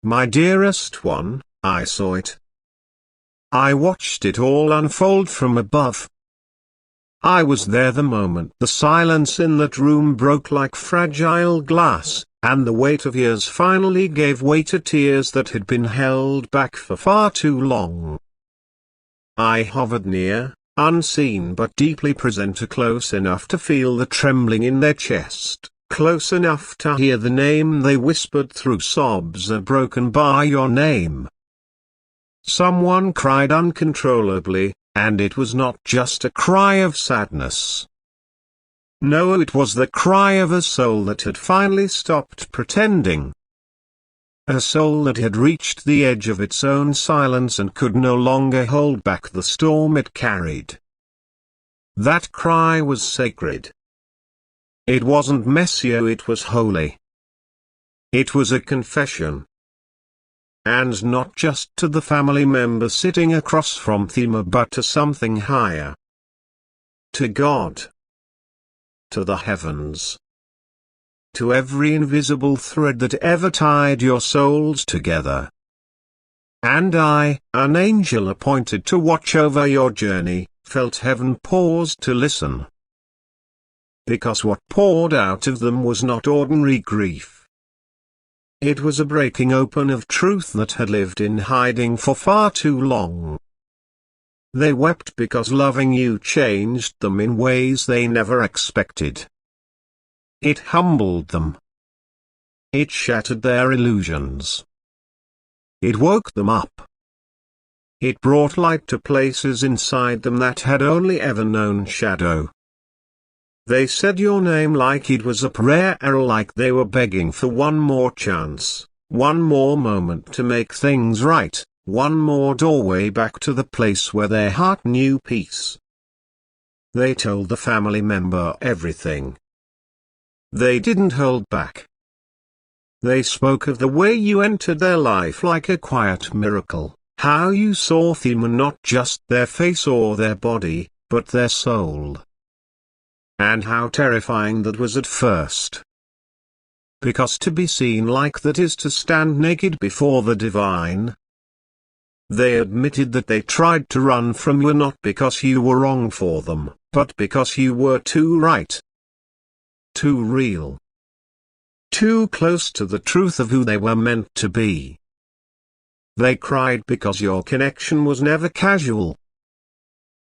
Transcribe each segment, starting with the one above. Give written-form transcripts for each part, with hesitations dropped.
My dearest one, I saw it. I watched it all unfold from above. I was there the moment the silence in that room broke like fragile glass, and the weight of years finally gave way to tears that had been held back for far too long. I hovered near, unseen but deeply present, close enough to feel the trembling in their chest, close enough to hear the name they whispered through sobs broken by your name. Someone cried uncontrollably, and it was not just a cry of sadness. No, it was the cry of a soul that had finally stopped pretending. A soul that had reached the edge of its own silence and could no longer hold back the storm it carried. That cry was sacred. It wasn't messy, it was holy. It was a confession. And not just to the family member sitting across from them, but to something higher. To God. To the heavens. To every invisible thread that ever tied your souls together. And I, an angel appointed to watch over your journey, felt heaven pause to listen. Because what poured out of them was not ordinary grief. It was a breaking open of truth that had lived in hiding for far too long. They wept because loving you changed them in ways they never expected. It humbled them. It shattered their illusions. It woke them up. It brought light to places inside them that had only ever known shadow. They said your name like it was a prayer, like they were begging for one more chance, one more moment to make things right, one more doorway back to the place where their heart knew peace. They told the family member everything. They didn't hold back. They spoke of the way you entered their life like a quiet miracle, how you saw them, not just their face or their body, but their soul. And how terrifying that was at first. Because to be seen like that is to stand naked before the divine. They admitted that they tried to run from you, not because you were wrong for them, but because you were too right. Too real. Too close to the truth of who they were meant to be. They cried because your connection was never casual.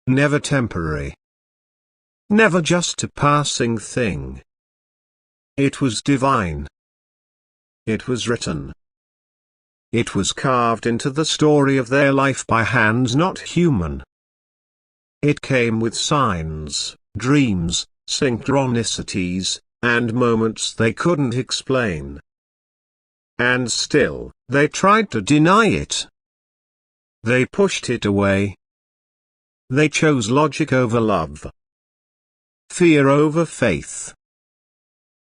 Never temporary. Never just a passing thing. It was divine. It was written. It was carved into the story of their life by hands not human. It came with signs, dreams, synchronicities, and moments they couldn't explain. And still, they tried to deny it. They pushed it away. They chose logic over love. Fear over faith.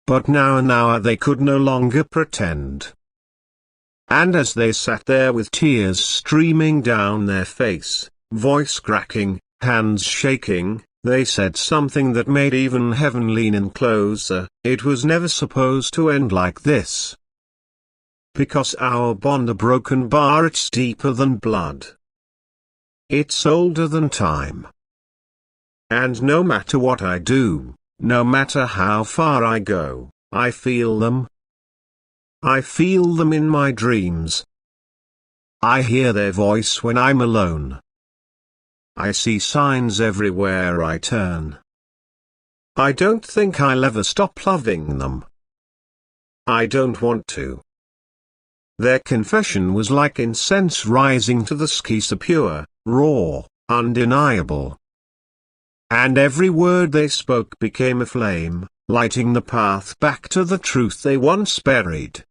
But now they could no longer pretend. And as they sat there with tears streaming down their face, voice cracking, hands shaking, they said something that made even heaven lean in closer. It was never supposed to end like this. Because our bond a broken bar, it's deeper than blood. It's older than time. And no matter what I do, no matter how far I go, I feel them. I feel them in my dreams. I hear their voice when I'm alone. I see signs everywhere I turn. I don't think I'll ever stop loving them. I don't want to. Their confession was like incense rising to the sky, so pure, raw, undeniable. And every word they spoke became a flame, lighting the path back to the truth they once buried.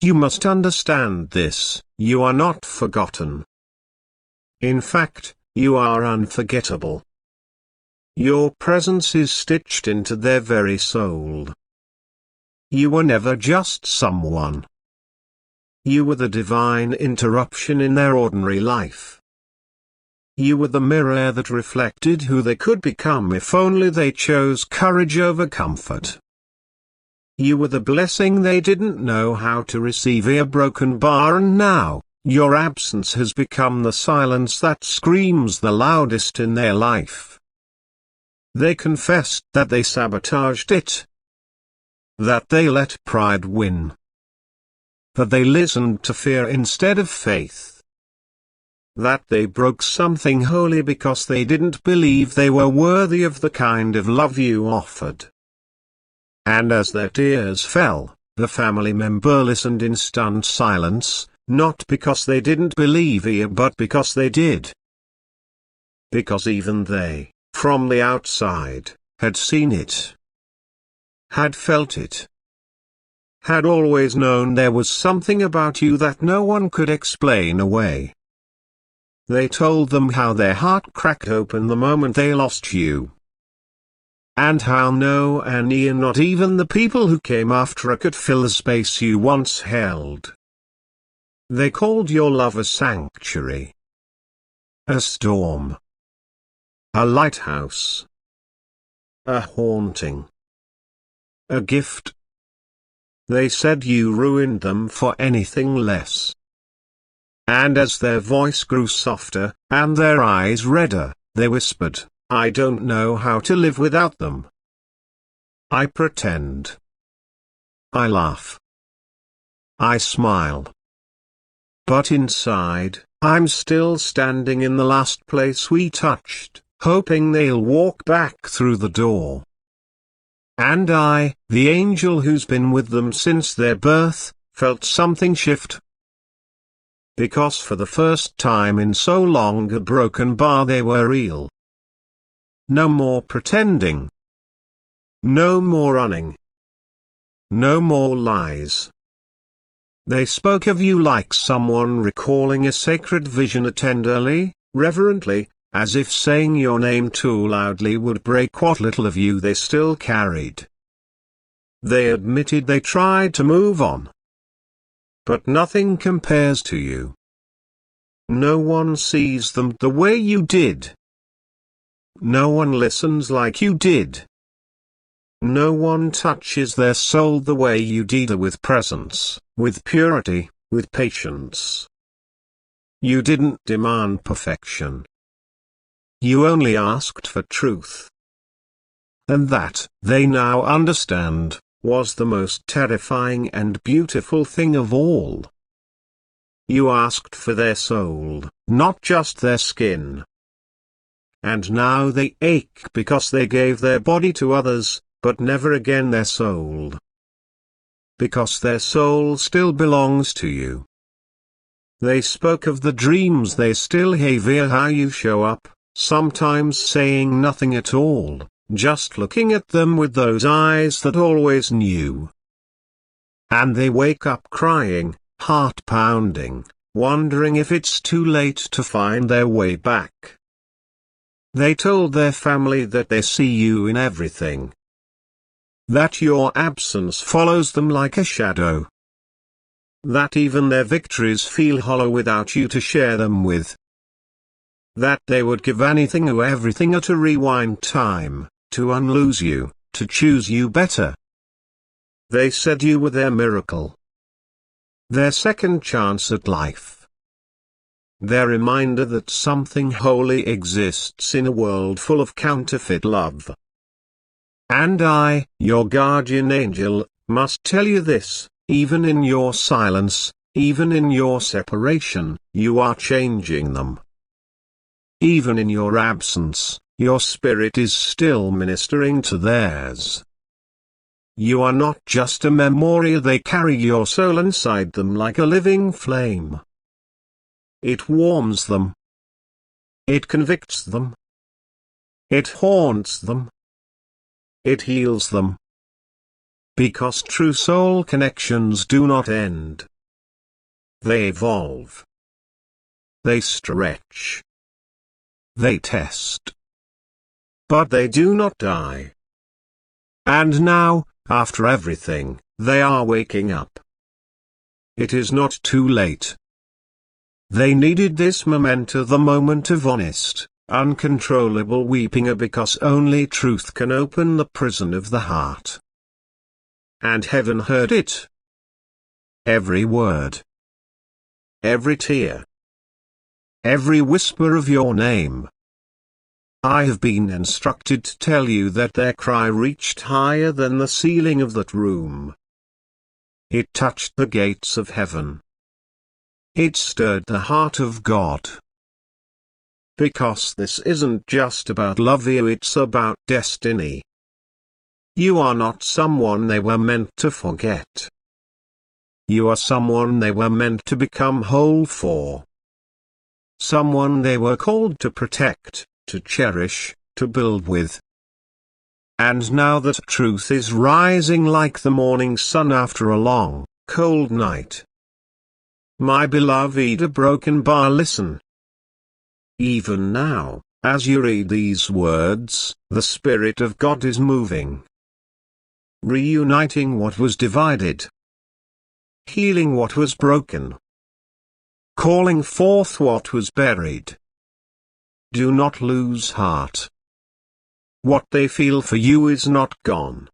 You must understand this, you are not forgotten. In fact, you are unforgettable. Your presence is stitched into their very soul. You were never just someone. You were the divine interruption in their ordinary life. You were the mirror that reflected who they could become if only they chose courage over comfort. You were the blessing they didn't know how to receive, a broken bar, and now, your absence has become the silence that screams the loudest in their life. They confessed that they sabotaged it. That they let pride win. That they listened to fear instead of faith. That they broke something holy because they didn't believe they were worthy of the kind of love you offered. And as their tears fell, the family member listened in stunned silence, not because they didn't believe you but because they did. Because even they, from the outside, had seen it. Had felt it. Had always known there was something about you that no one could explain away. They told them how their heart cracked open the moment they lost you. And how no one, not even the people who came after, could fill the space you once held. They called your love a sanctuary. A storm. A lighthouse. A haunting. A gift. They said you ruined them for anything less. And as their voice grew softer, and their eyes redder, they whispered, I don't know how to live without them. I pretend. I laugh. I smile. But inside, I'm still standing in the last place we touched, hoping they'll walk back through the door. And I, the angel who's been with them since their birth, felt something shift. Because for the first time in so long a broken bar, they were real. No more pretending. No more running. No more lies. They spoke of you like someone recalling a sacred vision, tenderly, reverently, as if saying your name too loudly would break what little of you they still carried. They admitted they tried to move on. But nothing compares to you. No one sees them the way you did. No one listens like you did. No one touches their soul the way you did, with presence, with purity, with patience. You didn't demand perfection. You only asked for truth. And that, they now understand, was the most terrifying and beautiful thing of all. You asked for their soul, not just their skin. And now they ache because they gave their body to others, but never again their soul. Because their soul still belongs to you. They spoke of the dreams they still have, how you show up, sometimes saying nothing at all, just looking at them with those eyes that always knew. And they wake up crying, heart pounding, wondering if it's too late to find their way back. They told their family that they see you in everything. That your absence follows them like a shadow. That even their victories feel hollow without you to share them with. That they would give anything or everything to rewind time, to unlose you, to choose you better. They said you were their miracle. Their second chance at life. Their reminder that something holy exists in a world full of counterfeit love. And I, your guardian angel, must tell you this, even in your silence, even in your separation, you are changing them. Even in your absence, your spirit is still ministering to theirs. You are not just a memory, they carry your soul inside them like a living flame. It warms them. It convicts them. It haunts them. It heals them. Because true soul connections do not end. They evolve. They stretch. They test. But they do not die. And now, after everything, they are waking up. It is not too late. They needed this memento, the moment of honest, uncontrollable weeping, because only truth can open the prison of the heart. and heaven heard it. Every word, every tear, every whisper of your name. I have been instructed to tell you that their cry reached higher than the ceiling of that room. It touched the gates of heaven. It stirred the heart of God. Because this isn't just about love, it's about destiny. You are not someone they were meant to forget. You are someone they were meant to become whole for. Someone they were called to protect, to cherish, to build with. And now that truth is rising like the morning sun after a long, cold night. My beloved broken bar, listen. Even now, as you read these words, the Spirit of God is moving. Reuniting what was divided. Healing what was broken. Calling forth what was buried. Do not lose heart. What they feel for you is not gone.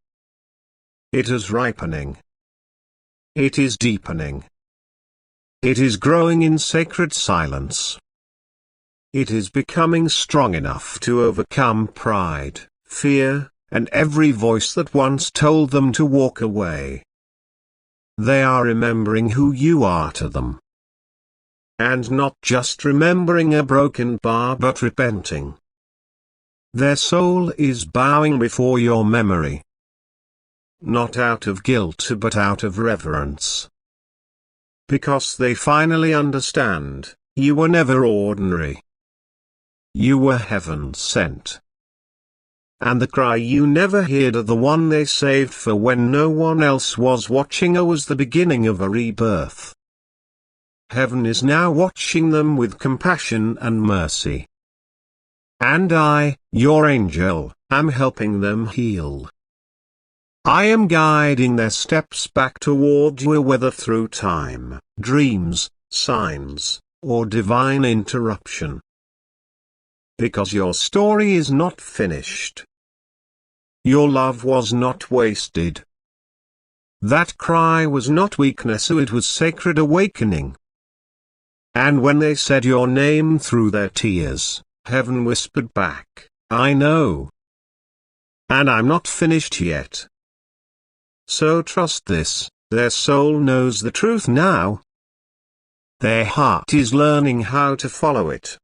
It is ripening. It is deepening. It is growing in sacred silence. It is becoming strong enough to overcome pride, fear, and every voice that once told them to walk away. They are remembering who you are to them. And not just remembering a broken bar, but repenting. Their soul is bowing before your memory. Not out of guilt but out of reverence. Because they finally understand, you were never ordinary. You were heaven sent. And the cry you never heard of the one they saved for when no one else was watching was the beginning of a rebirth. Heaven is now watching them with compassion and mercy. And I, your angel, am helping them heal. I am guiding their steps back toward you, whether through time, dreams, signs, or divine interruption. Because your story is not finished. Your love was not wasted. That cry was not weakness, it was sacred awakening. And when they said your name through their tears, heaven whispered back, I know. And I'm not finished yet. So trust this, their soul knows the truth now. Their heart is learning how to follow it.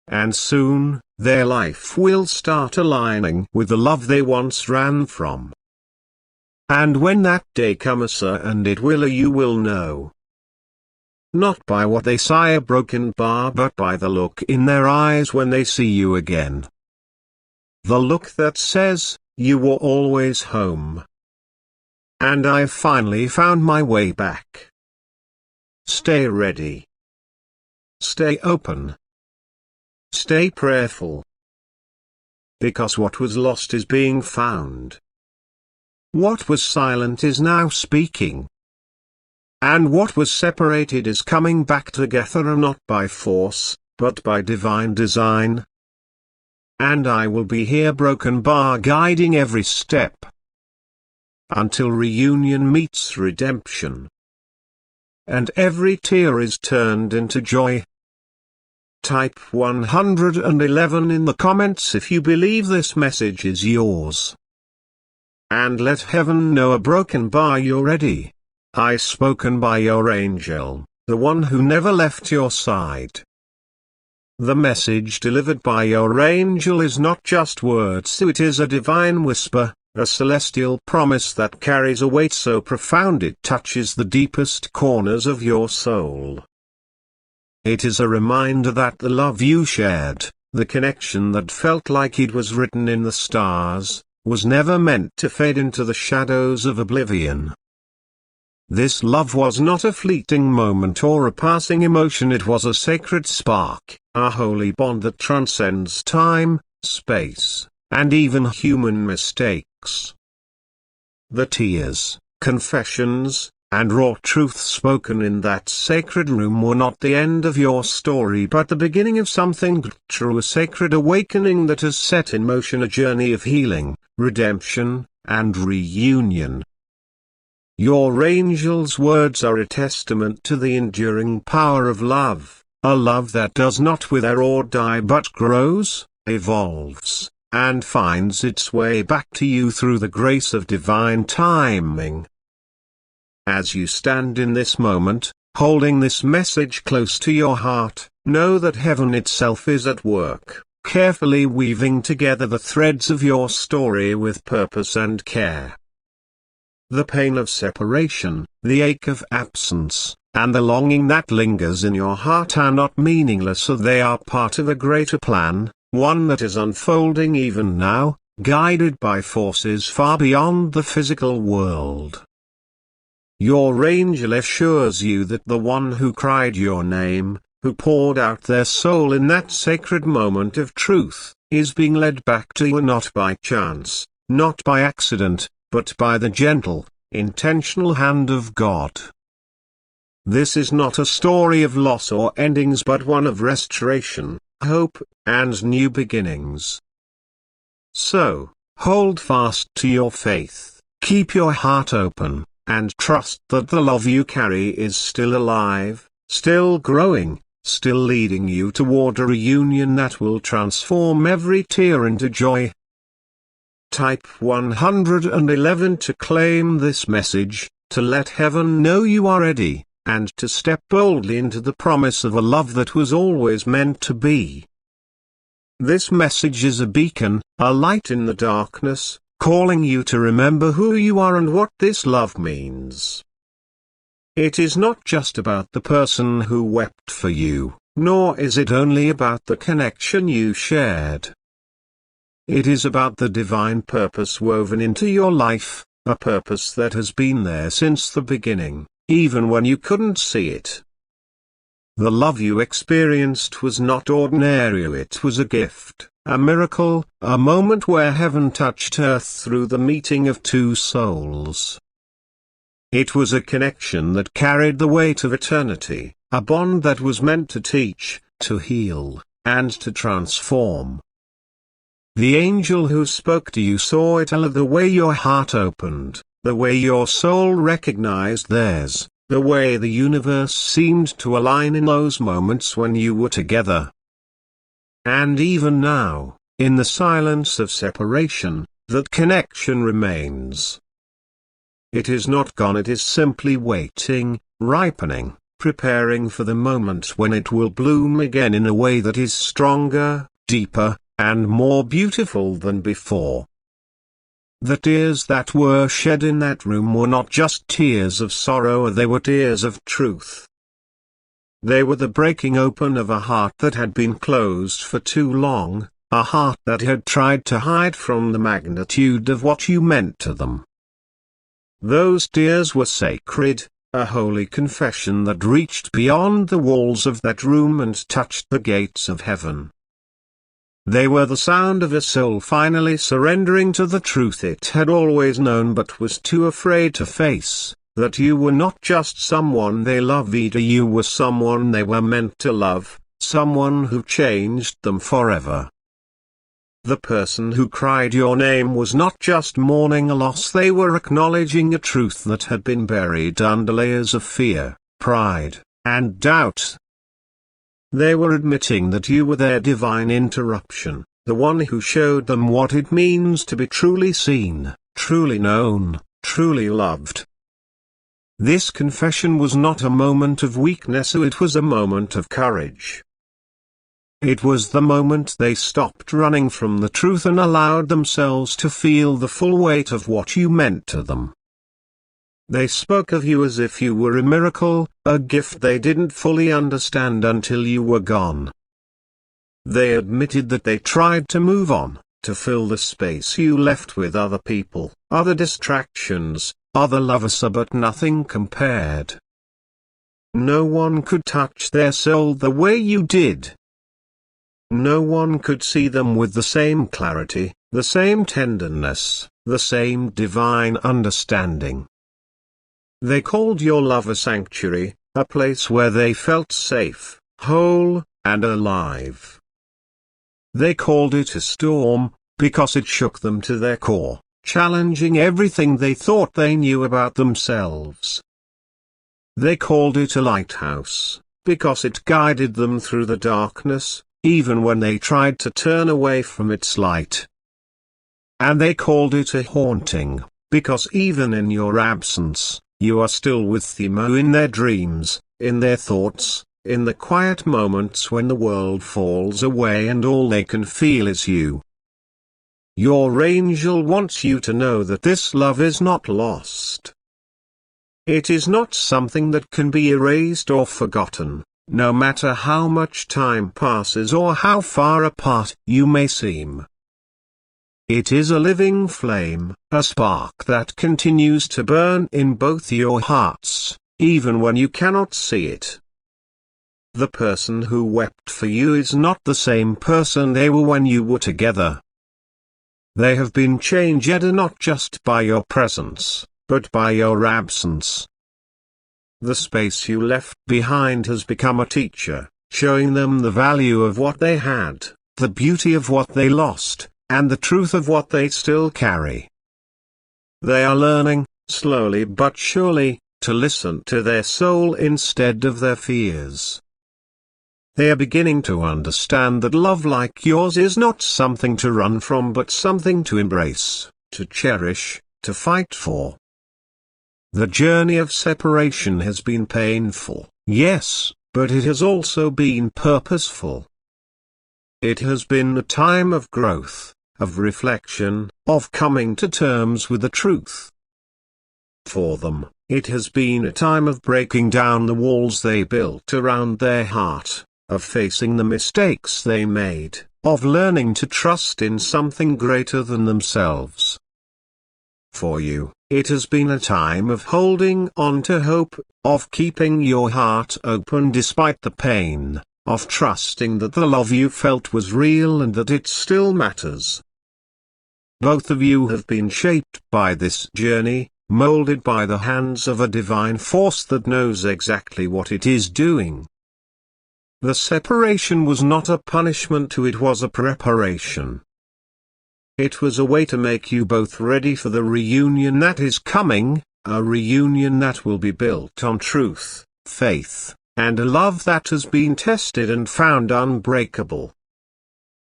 And soon, their life will start aligning with the love they once ran from. And when that day comes, and it will, you will know. Not by what they sigh a broken bar, but by the look in their eyes when they see you again. The look that says, you were always home. And I've finally found my way back. Stay ready. Stay open. Stay prayerful. Because what was lost is being found. What was silent is now speaking. And what was separated is coming back together, not by force, but by divine design. And I will be here, broken bar, guiding every step. Until reunion meets redemption. And every tear is turned into joy. Type 111 in the comments if you believe this message is yours. And let heaven know, a broken bar, you're ready. I spoken by your angel, the one who never left your side. The message delivered by your angel is not just words, it is a divine whisper, a celestial promise that carries a weight so profound it touches the deepest corners of your soul. It is a reminder that the love you shared, the connection that felt like it was written in the stars, was never meant to fade into the shadows of oblivion. This love was not a fleeting moment or a passing emotion, it was a sacred spark, a holy bond that transcends time, space, and even human mistakes. The tears, confessions, and raw truth spoken in that sacred room were not the end of your story, but the beginning of something true, a sacred awakening that has set in motion a journey of healing, redemption, and reunion. Your angel's words are a testament to the enduring power of love, a love that does not wither or die but grows, evolves, and finds its way back to you through the grace of divine timing. As you stand in this moment, holding this message close to your heart, know that heaven itself is at work, carefully weaving together the threads of your story with purpose and care. The pain of separation, the ache of absence, and the longing that lingers in your heart are not meaningless, they are part of a greater plan, one that is unfolding even now, guided by forces far beyond the physical world. Your angel assures you that the one who cried your name, who poured out their soul in that sacred moment of truth, is being led back to you not by chance, not by accident, but by the gentle, intentional hand of God. This is not a story of loss or endings but one of restoration, hope, and new beginnings. So, hold fast to your faith, keep your heart open, and trust that the love you carry is still alive, still growing, still leading you toward a reunion that will transform every tear into joy. Type 111 to claim this message, to let heaven know you are ready, and to step boldly into the promise of a love that was always meant to be. This message is a beacon, a light in the darkness, calling you to remember who you are and what this love means. It is not just about the person who wept for you, nor is it only about the connection you shared. It is about the divine purpose woven into your life, a purpose that has been there since the beginning, even when you couldn't see it. The love you experienced was not ordinary, it was a gift, a miracle, a moment where heaven touched earth through the meeting of two souls. It was a connection that carried the weight of eternity, a bond that was meant to teach, to heal, and to transform. The angel who spoke to you saw it all, the way your heart opened, the way your soul recognized theirs, the way the universe seemed to align in those moments when you were together. And even now, in the silence of separation, that connection remains. It is not gone, it is simply waiting, ripening, preparing for the moment when it will bloom again in a way that is stronger, deeper, and more beautiful than before. The tears that were shed in that room were not just tears of sorrow, they were tears of truth. They were the breaking open of a heart that had been closed for too long, a heart that had tried to hide from the magnitude of what you meant to them. Those tears were sacred, a holy confession that reached beyond the walls of that room and touched the gates of heaven. They were the sound of a soul finally surrendering to the truth it had always known but was too afraid to face, that you were not just someone they loved, you were someone they were meant to love, someone who changed them forever. The person who cried your name was not just mourning a loss, they were acknowledging a truth that had been buried under layers of fear, pride, and doubt. They were admitting that you were their divine interruption, the one who showed them what it means to be truly seen, truly known, truly loved. This confession was not a moment of weakness, it was a moment of courage. It was the moment they stopped running from the truth and allowed themselves to feel the full weight of what you meant to them. They spoke of you as if you were a miracle, a gift they didn't fully understand until you were gone. They admitted that they tried to move on, to fill the space you left with other people, other distractions, other lovers, but nothing compared. No one could touch their soul the way you did. No one could see them with the same clarity, the same tenderness, the same divine understanding. They called your love a sanctuary, a place where they felt safe, whole, and alive. They called it a storm, because it shook them to their core, challenging everything they thought they knew about themselves. They called it a lighthouse, because it guided them through the darkness, even when they tried to turn away from its light. And they called it a haunting, because even in your absence, you are still with them in their dreams, in their thoughts, in the quiet moments when the world falls away and all they can feel is you. Your angel wants you to know that this love is not lost. It is not something that can be erased or forgotten, no matter how much time passes or how far apart you may seem. It is a living flame, a spark that continues to burn in both your hearts, even when you cannot see it. The person who wept for you is not the same person they were when you were together. They have been changed not just by your presence, but by your absence. The space you left behind has become a teacher, showing them the value of what they had, the beauty of what they lost, and the truth of what they still carry. They are learning, slowly but surely, to listen to their soul instead of their fears. They are beginning to understand that love like yours is not something to run from but something to embrace, to cherish, to fight for. The journey of separation has been painful, yes, but it has also been purposeful. It has been a time of growth, of reflection, of coming to terms with the truth. For them, it has been a time of breaking down the walls they built around their heart, of facing the mistakes they made, of learning to trust in something greater than themselves. For you, it has been a time of holding on to hope, of keeping your heart open despite the pain, of trusting that the love you felt was real and that it still matters. Both of you have been shaped by this journey, molded by the hands of a divine force that knows exactly what it is doing. The separation was not a punishment, it was a preparation. It was a way to make you both ready for the reunion that is coming, a reunion that will be built on truth, faith, and a love that has been tested and found unbreakable.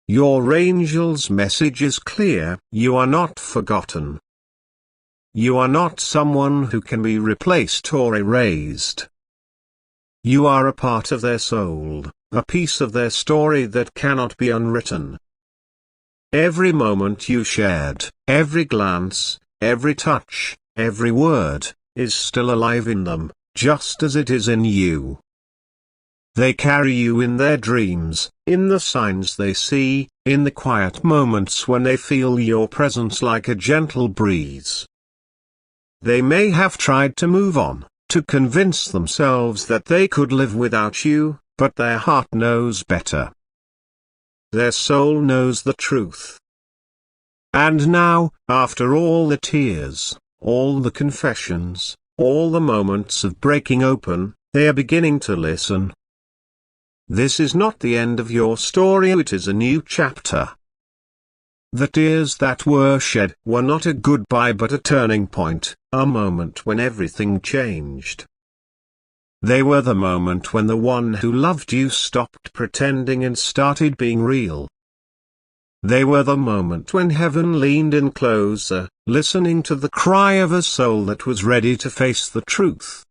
Your angel's message is clear: you are not forgotten. You are not someone who can be replaced or erased. You are a part of their soul, a piece of their story that cannot be unwritten. Every moment you shared, every glance, every touch, every word, is still alive in them, just as it is in you. They carry you in their dreams, in the signs they see, in the quiet moments when they feel your presence like a gentle breeze. They may have tried to move on, to convince themselves that they could live without you, but their heart knows better. Their soul knows the truth. And now, after all the tears, all the confessions, all the moments of breaking open, they are beginning to listen. This is not the end of your story, it is a new chapter. The tears that were shed were not a goodbye but a turning point, a moment when everything changed. They were the moment when the one who loved you stopped pretending and started being real. They were the moment when heaven leaned in closer, listening to the cry of a soul that was ready to face the truth.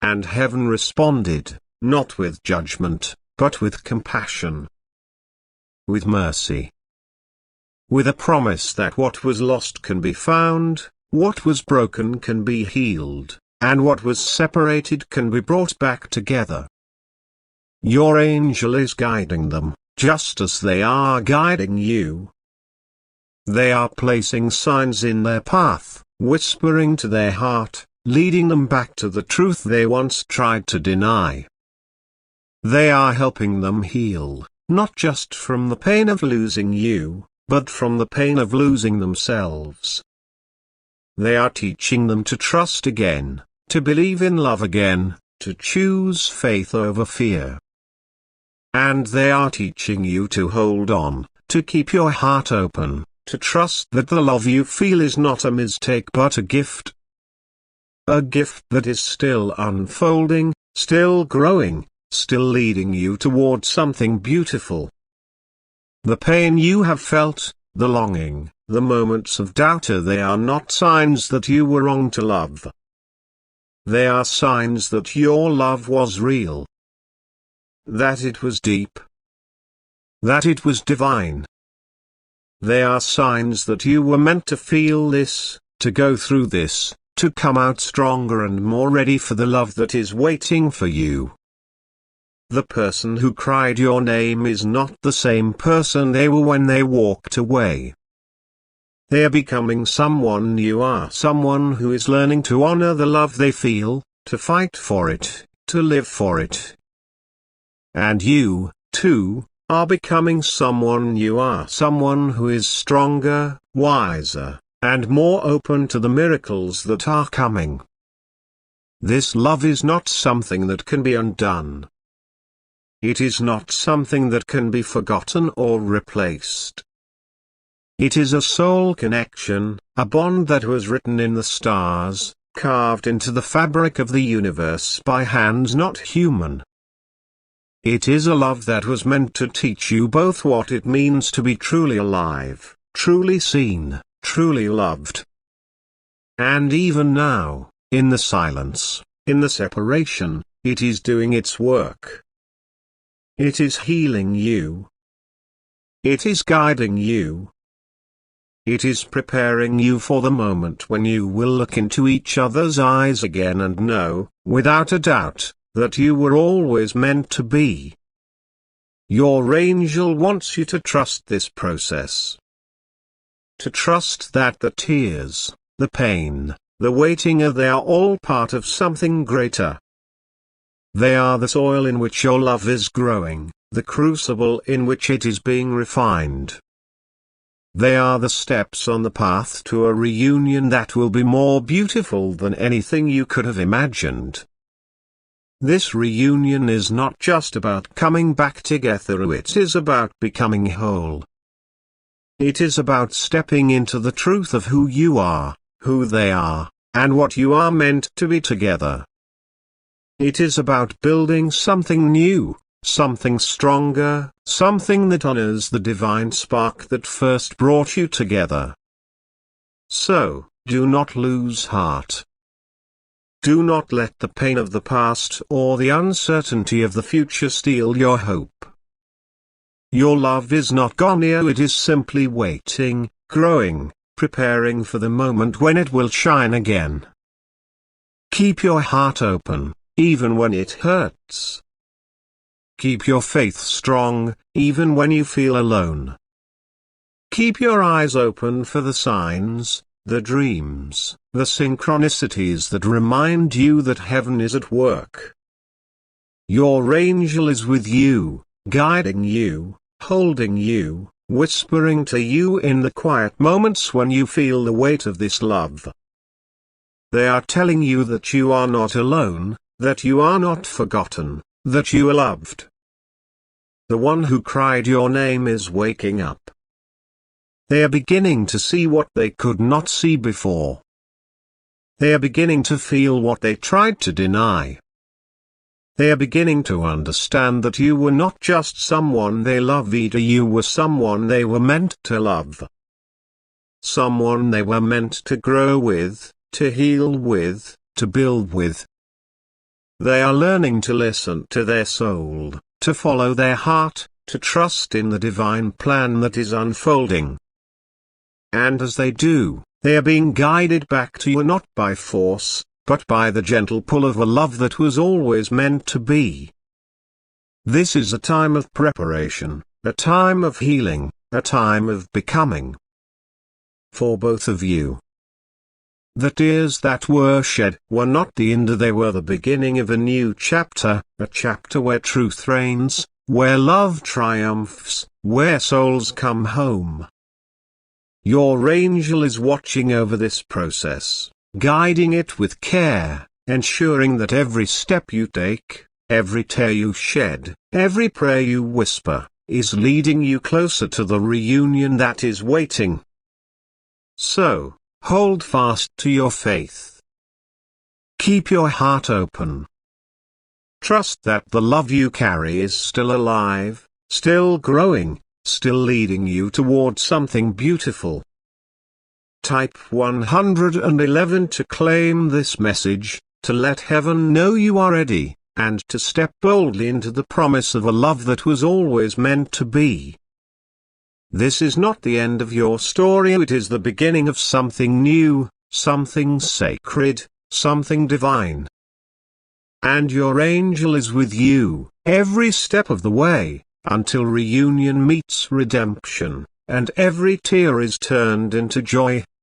And heaven responded, not with judgment, but with compassion. With mercy. With a promise that what was lost can be found, what was broken can be healed, and what was separated can be brought back together. Your angel is guiding them, just as they are guiding you. They are placing signs in their path, whispering to their heart, leading them back to the truth they once tried to deny. They are helping them heal, not just from the pain of losing you, but from the pain of losing themselves. They are teaching them to trust again, to believe in love again, to choose faith over fear. And they are teaching you to hold on, to keep your heart open, to trust that the love you feel is not a mistake but a gift. A gift that is still unfolding, still growing, still leading you toward something beautiful. The pain you have felt, the longing, the moments of doubt, they are not signs that you were wrong to love. They are signs that your love was real. That it was deep. That it was divine. They are signs that you were meant to feel this, to go through this, to come out stronger and more ready for the love that is waiting for you. The person who cried your name is not the same person they were when they walked away. They are becoming someone new, are someone who is learning to honor the love they feel, to fight for it, to live for it. And you, too, are becoming someone new, are someone who is stronger, wiser, and more open to the miracles that are coming. This love is not something that can be undone. It is not something that can be forgotten or replaced. It is a soul connection, a bond that was written in the stars, carved into the fabric of the universe by hands not human. It is a love that was meant to teach you both what it means to be truly alive, truly seen, truly loved. And even now, in the silence, in the separation, it is doing its work. It is healing you. It is guiding you. It is preparing you for the moment when you will look into each other's eyes again and know, without a doubt, that you were always meant to be. Your angel wants you to trust this process. To trust that the tears, the pain, the waiting, they are all part of something greater. They are the soil in which your love is growing, the crucible in which it is being refined. They are the steps on the path to a reunion that will be more beautiful than anything you could have imagined. This reunion is not just about coming back together, it is about becoming whole. It is about stepping into the truth of who you are, who they are, and what you are meant to be together. It is about building something new, something stronger, something that honors the divine spark that first brought you together. So, do not lose heart. Do not let the pain of the past or the uncertainty of the future steal your hope. Your love is not gone yet, it is simply waiting, growing, preparing for the moment when it will shine again. Keep your heart open, even when it hurts. Keep your faith strong, even when you feel alone. Keep your eyes open for the signs, the dreams, the synchronicities that remind you that heaven is at work. Your angel is with you, guiding you, holding you, whispering to you in the quiet moments when you feel the weight of this love. They are telling you that you are not alone, that you are not forgotten, that you are loved. The one who cried your name is waking up. They are beginning to see what they could not see before. They are beginning to feel what they tried to deny. They are beginning to understand that you were not just someone they loved, you were someone they were meant to love. Someone they were meant to grow with, to heal with, to build with. They are learning to listen to their soul, to follow their heart, to trust in the divine plan that is unfolding. And as they do, they are being guided back to you not by force, but by the gentle pull of a love that was always meant to be. This is a time of preparation, a time of healing, a time of becoming. For both of you. The tears that were shed were not the end, they were the beginning of a new chapter, a chapter where truth reigns, where love triumphs, where souls come home. Your angel is watching over this process, guiding it with care, ensuring that every step you take, every tear you shed, every prayer you whisper, is leading you closer to the reunion that is waiting. So, hold fast to your faith. Keep your heart open. Trust that the love you carry is still alive, still growing, still leading you toward something beautiful. Type 111 to claim this message, to let heaven know you are ready, and to step boldly into the promise of a love that was always meant to be. This is not the end of your story, it is the beginning of something new, something sacred, something divine. And your angel is with you, every step of the way, until reunion meets redemption, and every tear is turned into joy.